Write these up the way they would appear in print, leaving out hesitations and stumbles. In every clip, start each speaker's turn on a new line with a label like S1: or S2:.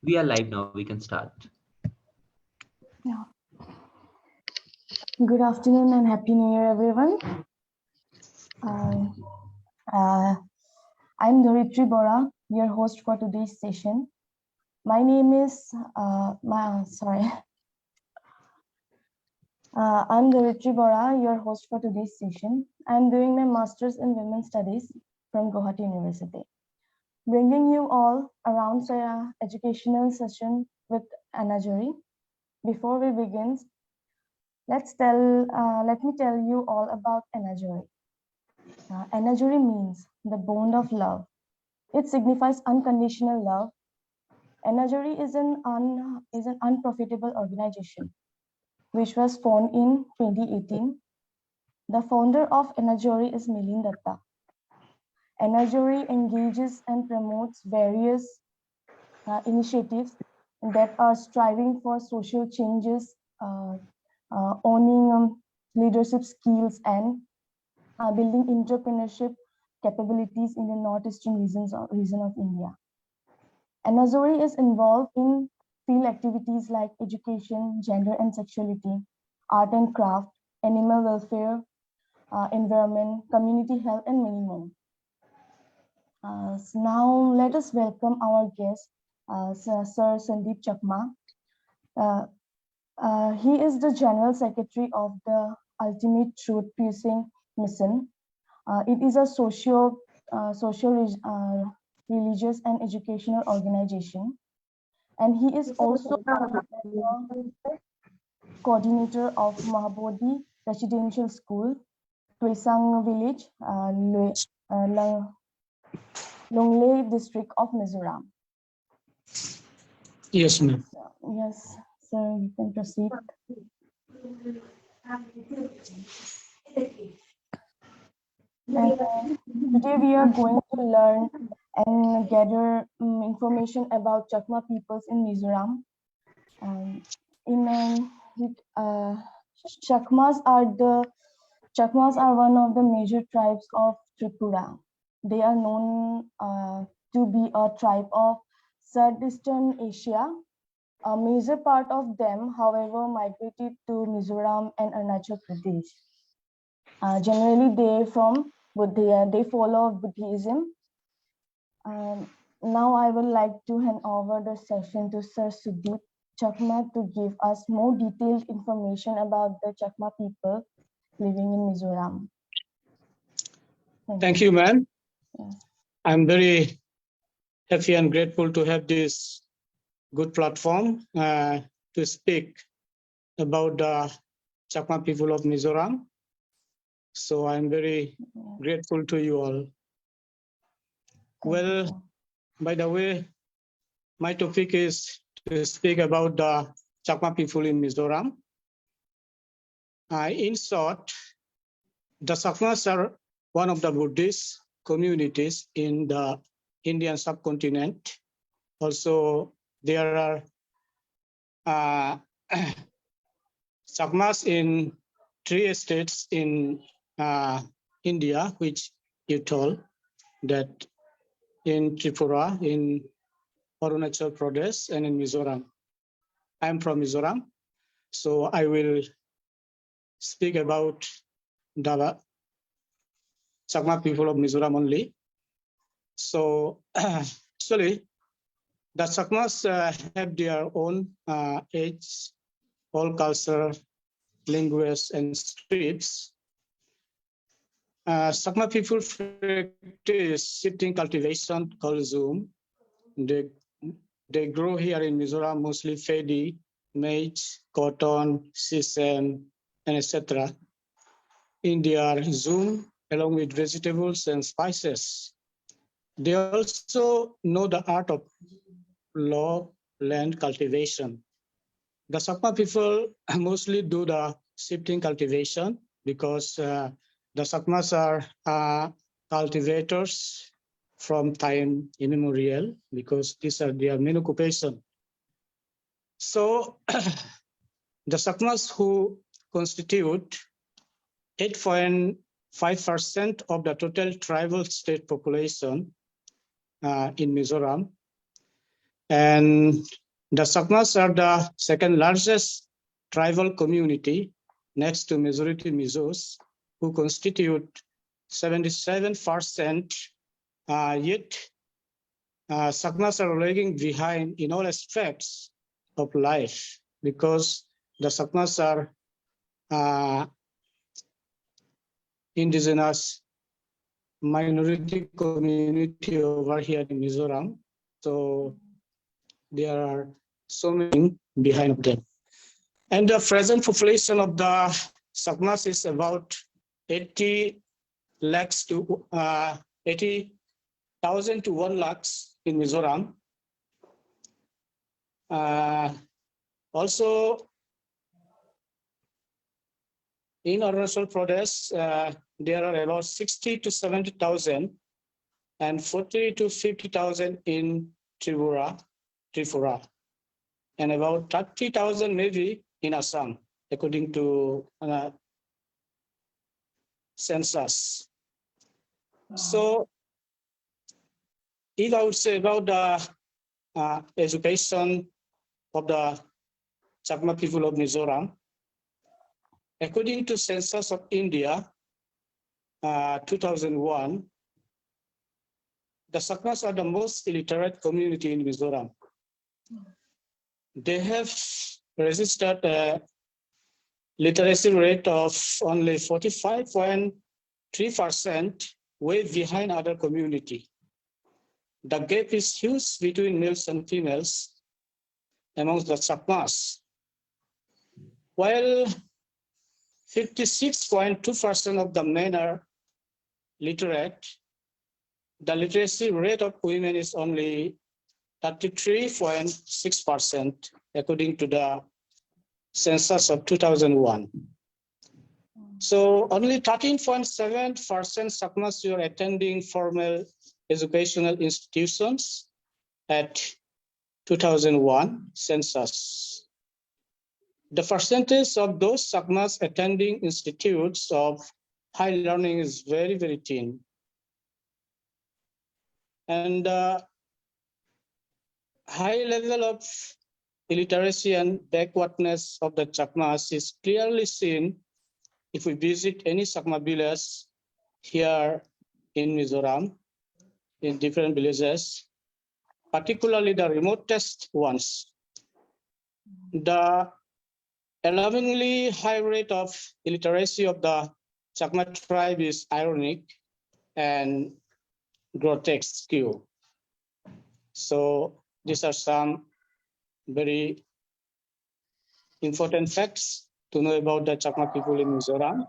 S1: We are live now. We can start.
S2: Yeah. Good afternoon and Happy New Year, everyone. I'm Dharitri Bora, your host for today's session. My name is I'm Dharitri Bora, your host for today's session. I'm doing my Master's in Women's Studies from Guwahati University, bringing you all around the educational session with Anna Jury. Before we begin, let me tell you all about Enajuri. Enajuri means the bond of love. It signifies unconditional love. Enajuri is an unprofitable organization which was formed in 2018. The founder of Enajuri is Milin Datta. Enajuri engages and promotes various initiatives that are striving for social changes, owning leadership skills, and building entrepreneurship capabilities in the northeastern region of India. Enajuri is involved in field activities like education, gender and sexuality, art and craft, animal welfare, environment, community health, and many more. So now let us welcome our guest, Sir Sudip Chakma. He is the General Secretary of the Ultimate Truth Piercing Mission. It is a socio-religious and educational organization, and he is also the coordinator of Mahabodhi Residential School, Tuisang Village, Longley District of Mizoram.
S3: Yes, ma'am.
S2: Yes, sir, you can proceed. And today we are going to learn and gather information about Chakma peoples in Mizoram. Chakmas are one of the major tribes of Tripura. They are known to be a tribe of Southeastern Asia. A major part of them, however, migrated to Mizoram and Arunachal Pradesh. Generally, they follow Buddhism. Now I would like to hand over the session to Sir Sudip Chakma to give us more detailed information about the Chakma people living in Mizoram.
S3: Thank you, ma'am.
S2: Yes.
S3: I'm very happy and grateful to have this good platform to speak about the Chakma people of Mizoram. So I'm very grateful to you all. Well, by the way, my topic is to speak about the Chakma people in Mizoram. In short, the Chakmas are one of the Buddhist communities in the Indian subcontinent. Also, there are Chakmas in 3 states in India, which you told that in Tripura, in Arunachal Pradesh, and in Mizoram. I'm from Mizoram, so I will speak about the Chakma people of Mizoram only. So actually, the Chakmas have their own age, all culture, language, and scripts. Chakma people practice shifting cultivation called Zoom. They grow here in Mizoram mostly paddy, maize, cotton, sesame, and etc. in their Zoom, along with vegetables and spices. They also know the art of low land cultivation. The Chakma people mostly do the shifting cultivation because the Chakmas are cultivators from time immemorial, because these are their main occupation. So the Chakmas, who constitute 8.5% of the total tribal state population in Mizoram, And the Chakmas are the second largest tribal community next to majority Mizos, who constitute 77%, yet Chakmas are lagging behind in all aspects of life because the Chakmas are indigenous minority community over here in Mizoram. So there are so many behind of them. And the present population of the Chakmas is about 80 lakhs to 80,000 to 1 lakhs in Mizoram. Also, in Arunachal Pradesh, there are about 60 to 70,000 and 40 to 50,000 in Tripura, and about 30,000 maybe in Assam, according to census. So, if I would say about the education of the Chakma people of Mizoram, according to census of India, 2001, the Chakmas are the most illiterate community in Mizoram. They have registered a literacy rate of only 45.3%, way behind other community. The gap is huge between males and females amongst the Chakmas. While 56.2% of the men are literate, the literacy rate of women is only 33.6%, according to the census of 2001. So only 13.7% Chakmas are attending formal educational institutions at 2001 census. The percentage of those Chakmas attending institutes of high learning is very, very thin. And high level of illiteracy and backwardness of the Chakmas is clearly seen if we visit any Chakma village here in Mizoram, in different villages, particularly the remotest ones. The alarmingly high rate of illiteracy of the Chakma tribe is ironic and grotesque. So these are some very important facts to know about the Chakma people in Mizoram.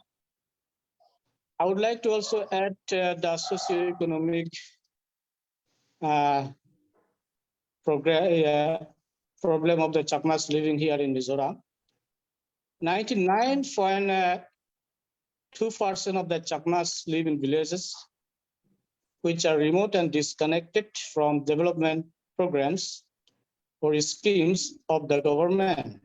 S3: I would like to also add the socio-economic problem of the Chakmas living here in Mizoram. 99.2% of the Chakmas live in villages which are remote and disconnected from development programs or schemes of the government.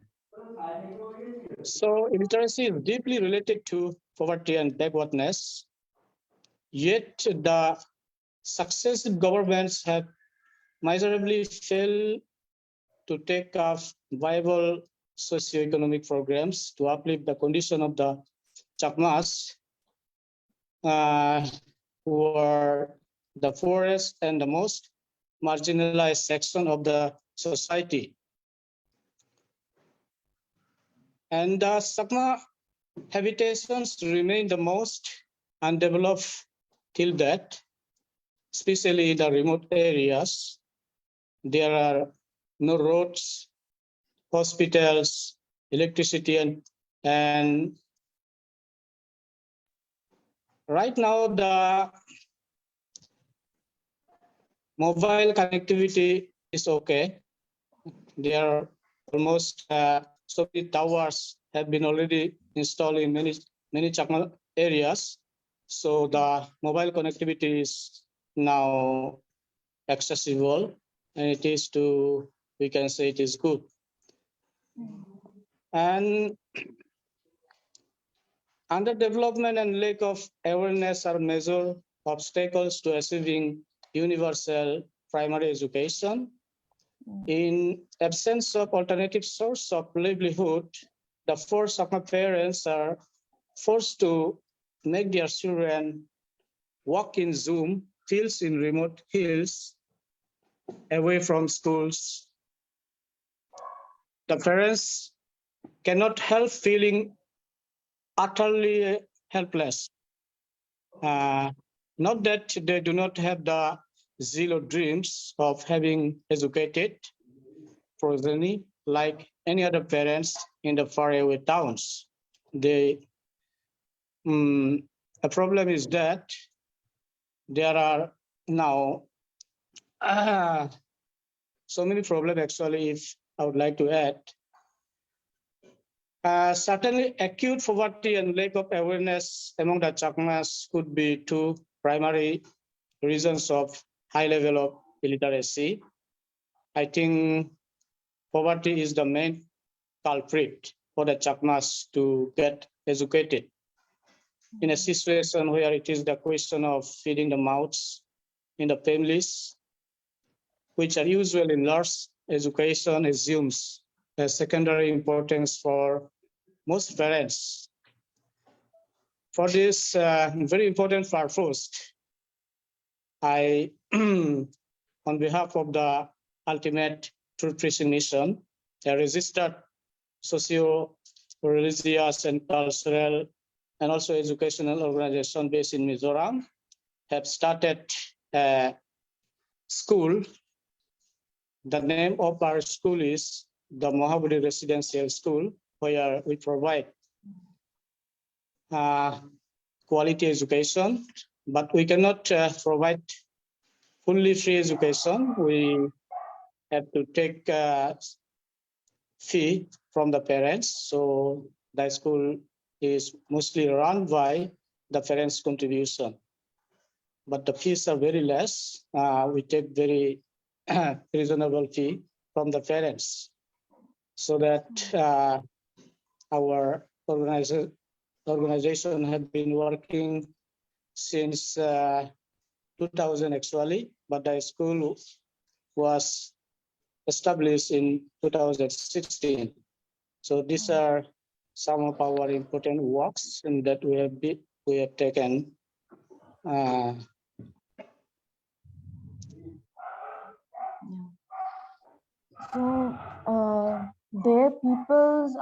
S3: So illiteracy is deeply related to poverty and backwardness, yet the successive governments have miserably failed to take up viable socio-economic programs to uplift the condition of the Chakmas, who are the poorest and the most marginalized section of the society. And the Chakma habitations remain the most undeveloped till that, especially in the remote areas. There are no roads, hospitals, electricity, and right now the mobile connectivity is okay. There are almost so many towers have been already installed in many Chakma areas. So the mobile connectivity is now accessible, and it is we can say it is good. And underdevelopment and lack of awareness are major obstacles to achieving universal primary education. In absence of alternative source of livelihood, the four Chakma parents are forced to make their children work in Zoom fields in remote hills away from schools. The parents cannot help feeling utterly helpless. Not that they do not have the zero dreams of having educated progeny like any other parents in the faraway towns. The problem is that there are now so many problems actually, if I would like to add. Certainly, acute poverty and lack of awareness among the Chakmas could be two primary reasons of high level of illiteracy. I think poverty is the main culprit for the Chakmas to get educated. In a situation where it is the question of feeding the mouths in the families, which are usually large, education assumes a secondary importance for most parents. For this very important purpose, I, on behalf of the Ultimate Truth Preaching Mission, a registered socio-religious and cultural and also educational organization based in Mizoram, have started a school. The name of our school is the Mahabodhi Residential School, where we provide quality education, but we cannot provide fully free education. We have to take fee from the parents. So the school is mostly run by the parents' contribution. But the fees are very less. We take very reasonable fee from the parents, so that our organization have been working since 2000 actually, but the school was established in 2016. So these are some of our important works and that we have taken.
S2: So their peoples,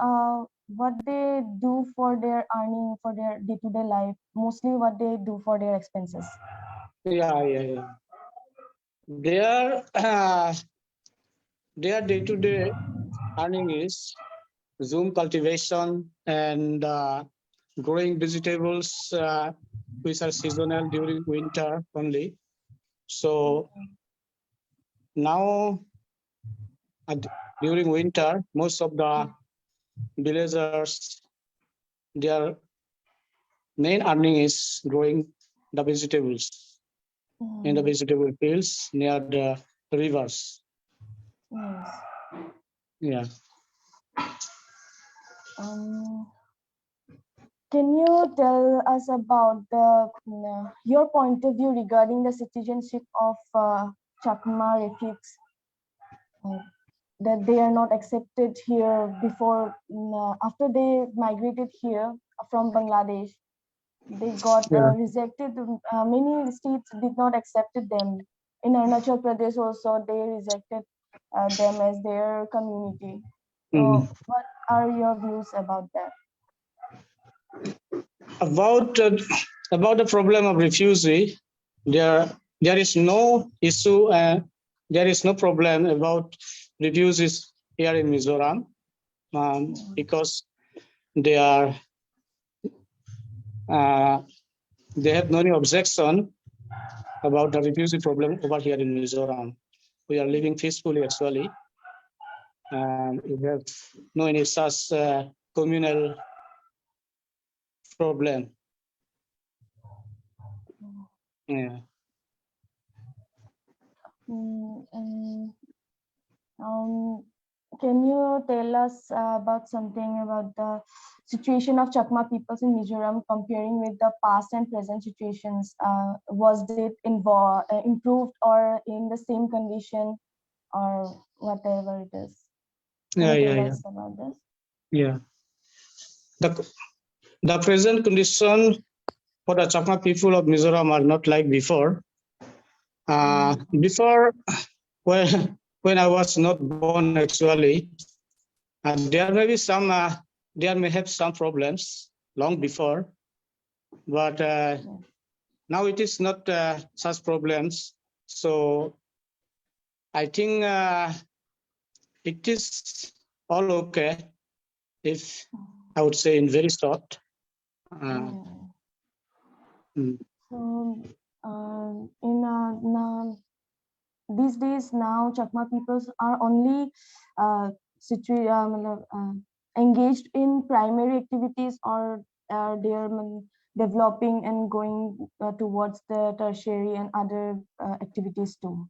S2: what they do for their earning, for their day-to-day life, mostly what they do for their expenses.
S3: Yeah. Their day-to-day earning is Zoom cultivation and growing vegetables, which are seasonal during winter only. So now, during winter, most of the villagers, their main earning is growing the vegetables in the vegetable fields near the rivers.
S2: Yes.
S3: Yeah.
S2: Can you tell us about your point of view regarding the citizenship of Chakma refugees? That they are not accepted here before, after they migrated here from Bangladesh, they got rejected. Many states did not accept them. In Arunachal Pradesh also, they rejected them as their community. So what are your views about that?
S3: About the problem of refugee, there is no issue and there is no problem about refugees here in Mizoram, because they are they have no objection about the refugee problem over here in Mizoram. We are living peacefully actually, and we have no any such communal problem. Yeah.
S2: Can you tell us about something about the situation of Chakma peoples in Mizoram comparing with the past and present situations? Was it improved or in the same condition? or whatever it is. Can
S3: Yeah,
S2: you
S3: yeah,
S2: tell
S3: yeah.
S2: us about this?
S3: Yeah. The present condition for the Chakma people of Mizoram are not like before. Before, when I was not born actually, there may be some, there may have some problems long before, but now it is not such problems. So I think it is all okay, if I would say in very short.
S2: So now these days now Chakma peoples are only engaged in primary activities, or they are developing and going towards the tertiary and other activities too.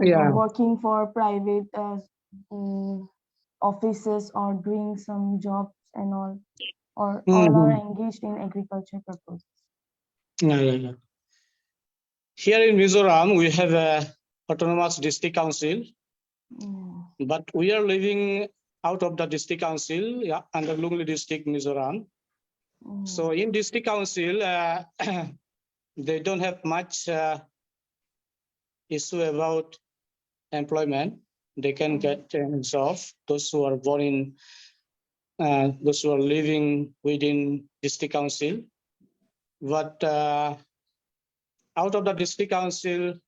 S3: Yeah.
S2: Working for private offices or doing some jobs and all are engaged in agriculture purposes.
S3: Yeah, yeah, yeah. Here in Mizoram, we have a autonomous district council, but we are living out of the district council, yeah, under Lungli district, Mizoram. So in district council, they don't have much issue about employment. They can get a job. Those who are born in, those who are living within district council. But out of the district council,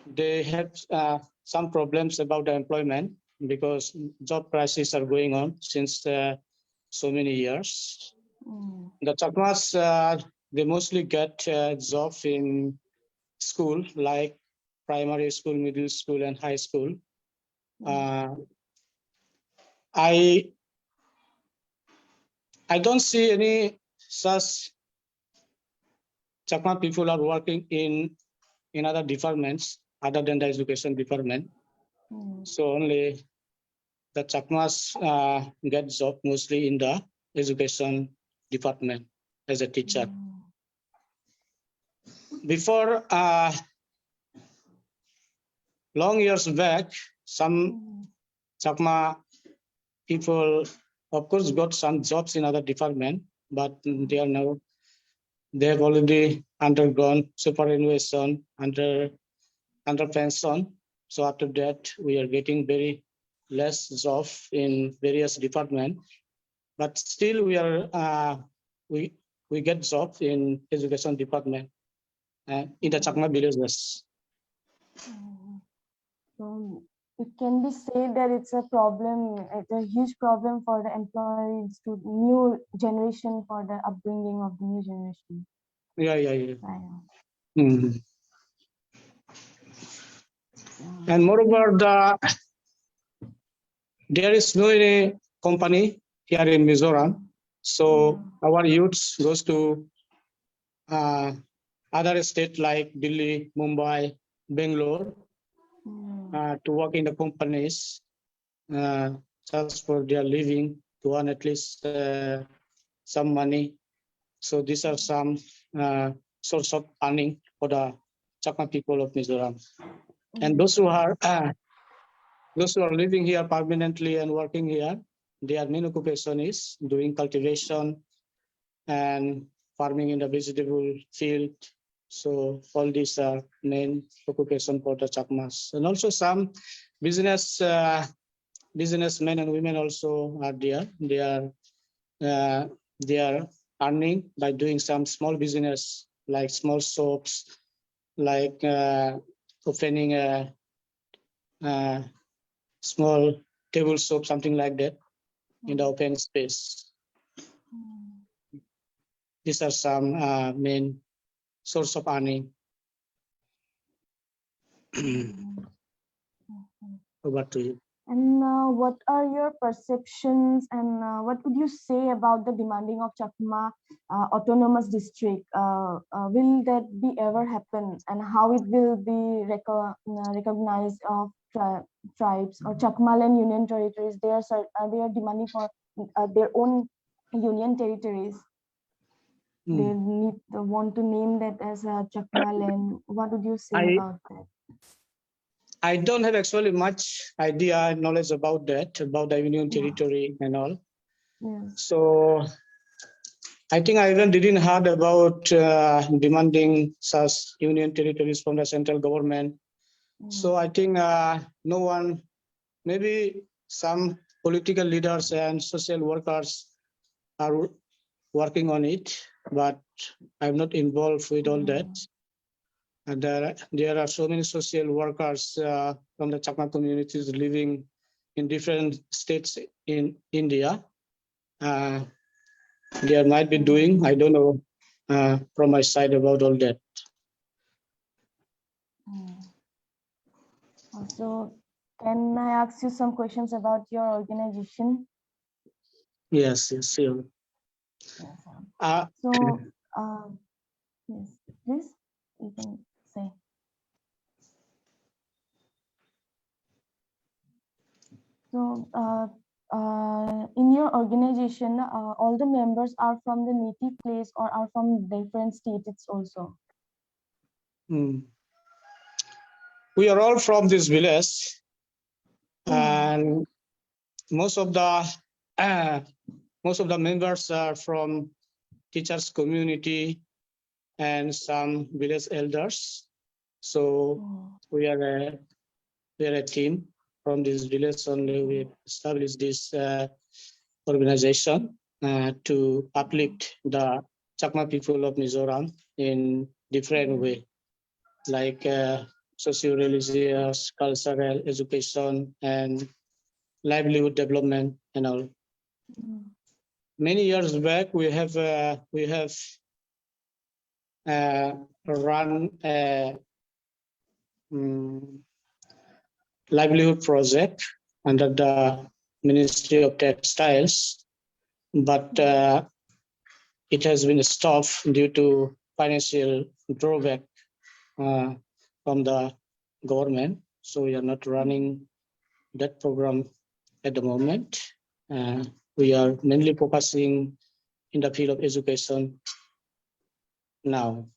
S3: they have some problems about the employment, because job crises are going on since so many years. The Chakmas, they mostly get jobs in school, like primary school, middle school, and high school. I don't see any such Chakma people are working in other departments other than the education department. So only the Chakmas get job mostly in the education department as a teacher. Before, long years back, some Chakma people, of course, got some jobs in other department, but they are now, they have already undergone superannuation under pension. So after that, we are getting very less job in various departments, but still we are we get job in education department in the Chakma villages.
S2: So it can be said that it's a problem, it's a huge problem for the employees, to new generation, for the upbringing of the new generation.
S3: Yeah, yeah, yeah. Mm-hmm. And moreover, there is no any company here in Mizoram, so our youths goes to other states like Delhi, Mumbai, Bangalore to work in the companies just for their living, to earn at least some money. So these are some source of earning for the Chakma people of Mizoram. And those who are living here permanently and working here, their main occupation is doing cultivation and farming in the vegetable field. So all these are main occupation for the Chakmas. And also some businessmen and women also are there. They are earning by doing some small business, like small shops, like opening a small table shop, something like that, in the open space. These are some main source of earning. Over to you.
S2: And what are your perceptions, and what would you say about the demanding of Chakma autonomous district? Will that be ever happen, and how it will be recognized of tribes or Chakmaland Union territories? They are demanding for their own union territories. They want to name that as a Chakmaland. What would you say about that?
S3: I don't have actually much idea, knowledge about that, about the Union Territory and all.
S2: Yes.
S3: So I think I even didn't heard about demanding such Union territories from the central government. So I think no one, maybe some political leaders and social workers are working on it, but I'm not involved with all that. And there are so many social workers from the Chakma communities living in different states in India. They might be doing, I don't know from my side about all that.
S2: So can I ask you some questions about your organization?
S3: Yes, yes, sure.
S2: Yes.
S3: Uh,
S2: So, yes, please, you can say. So, in your organization, all the members are from the native place or are from different states also?
S3: We are all from this village, and most of the members are from teachers community and some village elders. So we are a team from this village. Only we established this organization to uplift the Chakma people of Mizoram in different way, like socio-religious, cultural, education, and livelihood development and all. Many years back, we have run a livelihood project under the Ministry of Textiles, but it has been stopped due to financial drawback from the government. So we are not running that program at the moment. We are mainly focusing in the field of education now,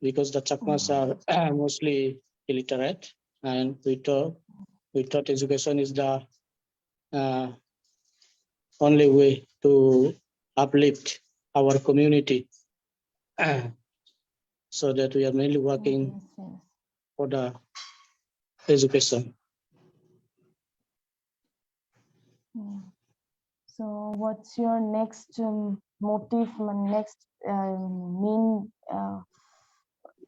S3: because the Chakmas are mostly illiterate, and we thought education is the only way to uplift our community. So that we are mainly working for the education.
S2: So what's your next motive, next main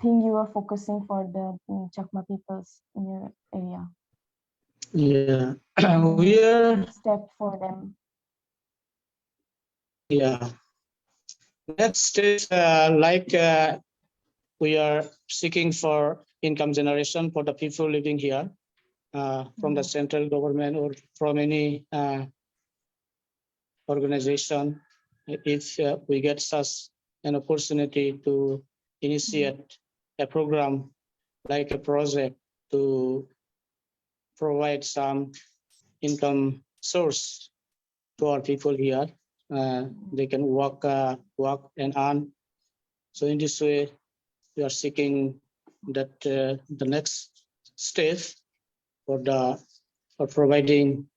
S2: thing you are focusing for the Chakma peoples in your area?
S3: Yeah, we are.
S2: Step for them.
S3: Yeah. Next stage, we are seeking for income generation for the people living here from the central government or from any organization. If we get such an opportunity to initiate a program like a project to provide some income source to our people here, they can work and earn. So in this way, we are seeking that the next step for providing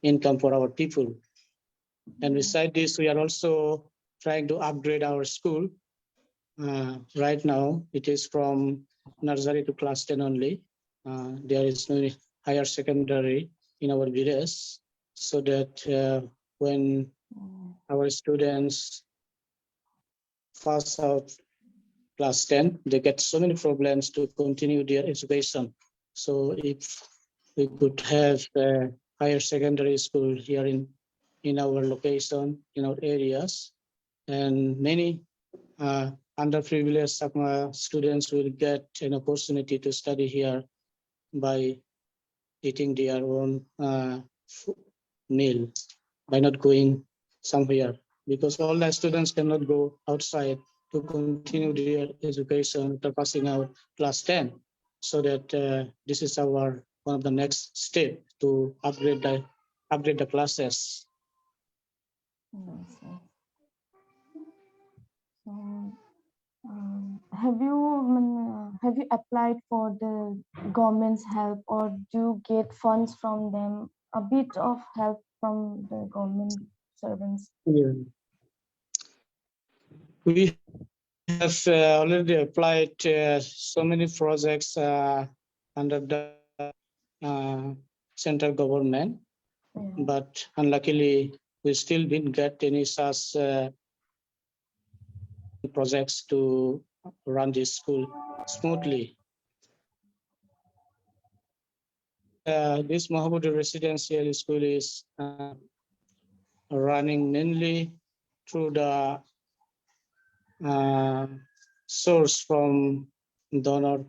S3: income for our people. And beside this, we are also trying to upgrade our school. Right now, it is from nursery to class 10 only. There is no higher secondary in our village, so that when our students pass out class 10, they get so many problems to continue their education. So if we could have a higher secondary school here in our location, in our areas, and many underprivileged students will get an opportunity to study here by eating their own meal, by not going somewhere, because all the students cannot go outside to continue their education after passing out class 10. So that this is our one of the next step to upgrade the classes.
S2: So, have have you applied for the government's help, or do you get funds from them? A bit of help from the government servants.
S3: Yeah. We have already applied so many projects under the central government,
S2: Yeah.
S3: but unluckily, we still didn't get any such projects to run this school smoothly. This Mahabodhi residential school is running mainly through the source from donor,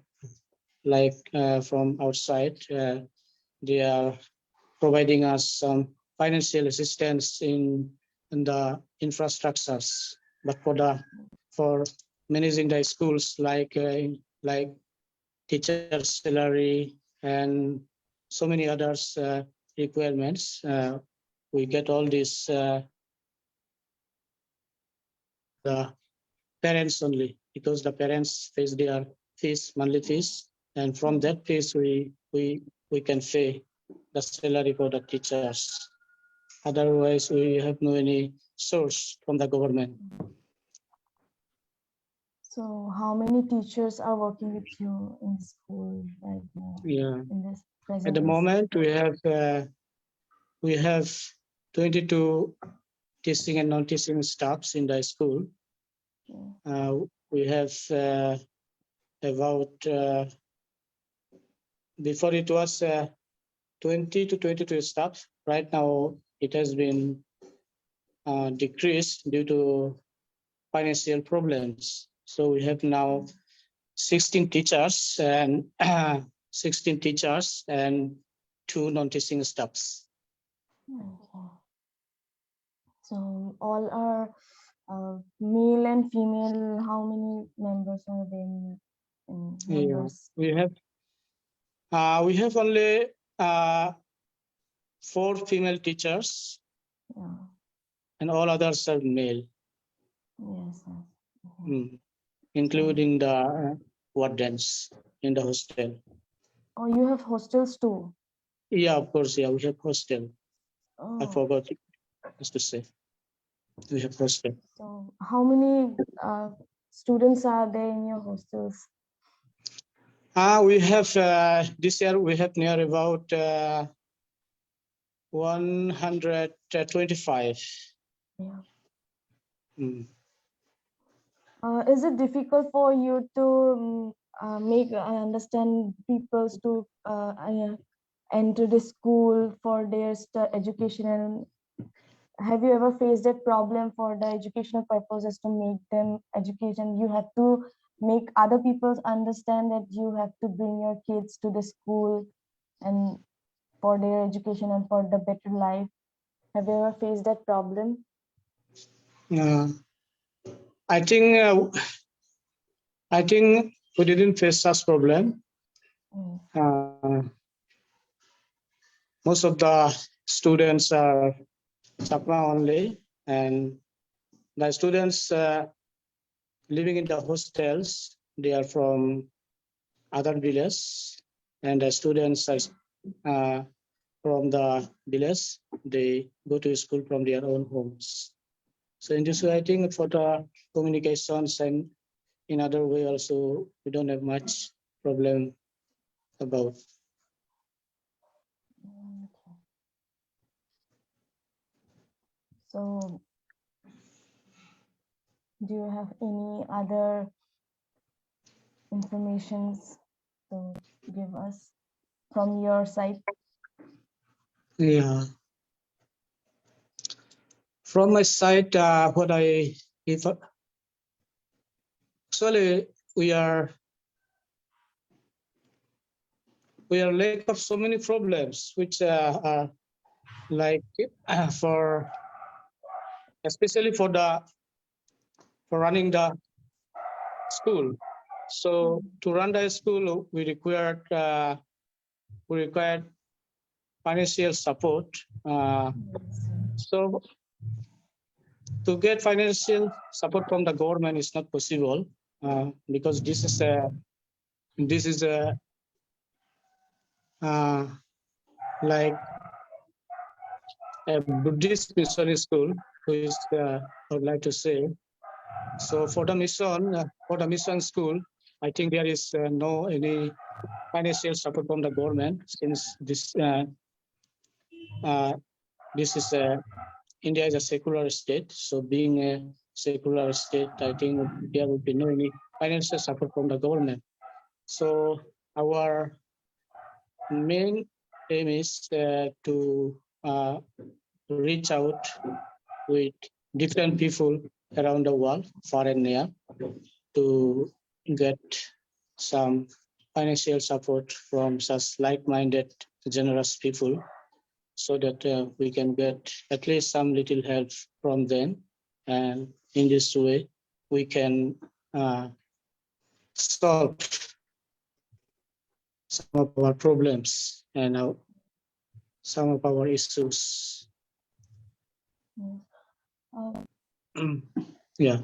S3: like from outside. They are providing us some financial assistance in the infrastructures, but for managing the schools, like teacher salary and so many others requirements, we get all these the parents only, because the parents face their fees, monthly fees, and from that fees we can pay the salary for the teachers. Otherwise, we have no any source from the government.
S2: So how many teachers are working with you in school right now?
S3: Yeah.
S2: In this present
S3: At the moment, we have 22 teaching and non-teaching staffs in the school. We have about before it was 20 to 22 staff. Right now, it has been decreased due to financial problems. So we have now 16 teachers and 16 teachers and 2 non-teaching staffs.
S2: Okay. So all are male and female. How many members are there? Members?
S3: Yeah, we have only 4 female teachers,
S2: Yeah.
S3: and all others are male.
S2: Yes. Yes.
S3: Including the wardens in the hostel.
S2: Oh, you have hostels too?
S3: Yeah, of course. Yeah, we have hostel.
S2: Oh.
S3: I forgot just to say. We have hostel.
S2: So how many students are there in your hostels?
S3: We have this year we have near about 125.
S2: Yeah.
S3: Mm.
S2: Is it difficult for you to make understand people to enter the school for their educational? Have you ever faced that problem for the educational purposes to make them educate, and you have to make other people understand that you have to bring your kids to the school and for their education and for the better life? Have you ever faced that problem?
S3: I think we didn't face such problem. Most of the students are Chakma only, and the students living in the hostels, they are from other villages, and the students are from the village, they go to school from their own homes. So in this way, I think for the communications and in other way also, we don't have much problem about.
S2: So do you have any other informations to give us from your side?
S3: Yeah. From my side, actually we are lack of so many problems, which are like especially for running the school. So to run the school, we required financial support. So to get financial support from the government is not possible because this is this is a like a Buddhist mission school, which I would like to say. So for the mission school, I think there is no any financial support from the government, since this is India is a secular state. So being a secular state, I think there would be no any financial support from the government. So our main aim is to reach out with different people around the world, far and near, to get some financial support from such like-minded, generous people, so that we can get at least some little help from them. And in this way, we can solve some of our problems and some of our issues. Yeah.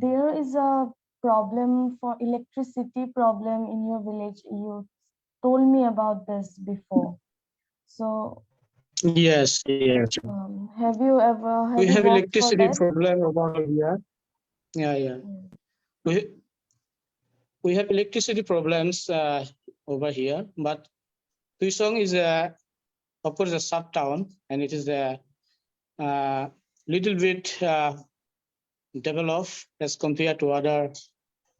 S2: There is a problem for electricity problem in your village. You told me about this before. So
S3: Yes.
S2: have you ever
S3: We have
S2: worked for
S3: electricity
S2: that?
S3: problem over here. Yeah. We have electricity problems over here, but Tuisong is of course a sub town, and it is a little bit developed as compared to other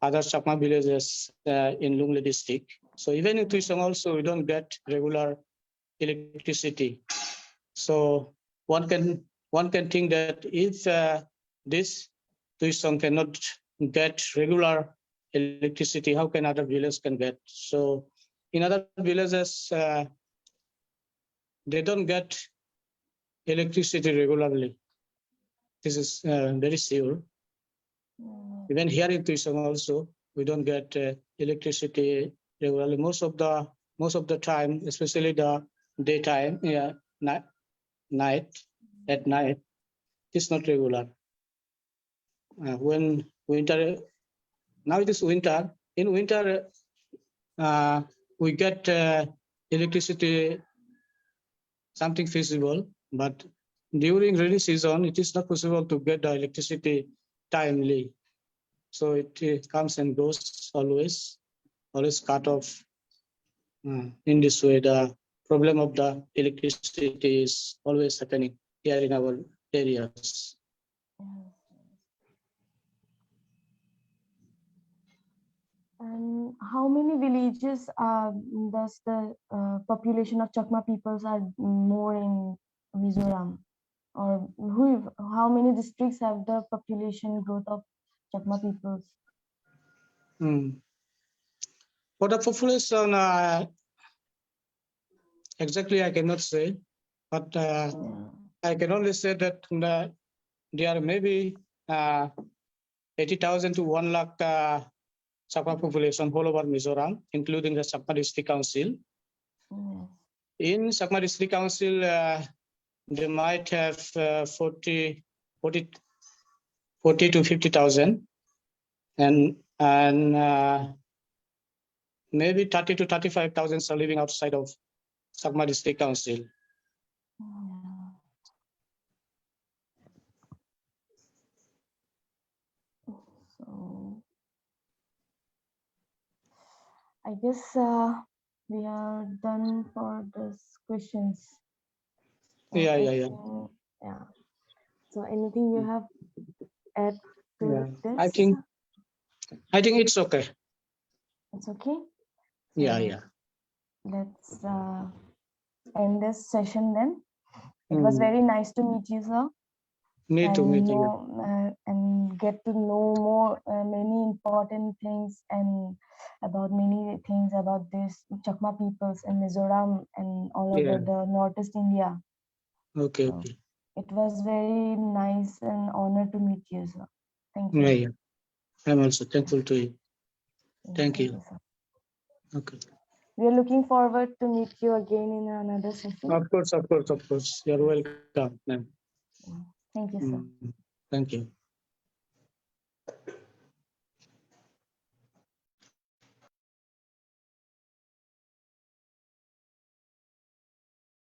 S3: Chakma villages in Lungle district. So even in Tuisong also, we don't get regular electricity. So one can think that if this Tuisong cannot get regular electricity, how can other villages can get? So in other villages, they don't get electricity regularly. This is very sure. Even here in Tuisong also, we don't get electricity regularly. Most of the time, especially the daytime, at night, it's not regular. When winter, now it is winter. In winter, we get electricity, something feasible, but during rainy season, it is not possible to get the electricity timely. So it comes and goes always cut off. In this way, the problem of the electricity is always happening here in our areas.
S2: And how many villages does the population of Chakma peoples are more in Mizoram? Or how many districts have the population growth of Chakma peoples?
S3: For the population, exactly I cannot say, but I can only say that there are maybe 80,000 to 1 lakh Chakma population all over Mizoram, including the Chakma District Council. In Chakma District Council, they might have 40 to 50,000, and maybe 30 to 35,000 are living outside of Chakma District Council.
S2: So I guess we are done for these questions.
S3: Yeah.
S2: So anything you have add to this?
S3: I think it's okay.
S2: It's okay. So
S3: Yeah.
S2: Let's end this session then. It was very nice to meet you, sir.
S3: Me too.
S2: And get to know more many important things and about many things about this Chakma peoples in Mizoram and all over the Northeast India.
S3: Okay.
S2: It was very nice and honor to meet you, sir. Thank you.
S3: Yeah. I'm also thankful to you. Thank you.
S2: Sir.
S3: Okay.
S2: We are looking forward to meet you again in another session.
S3: Of course. You're welcome, ma'am.
S2: Thank you, sir.
S3: Thank you.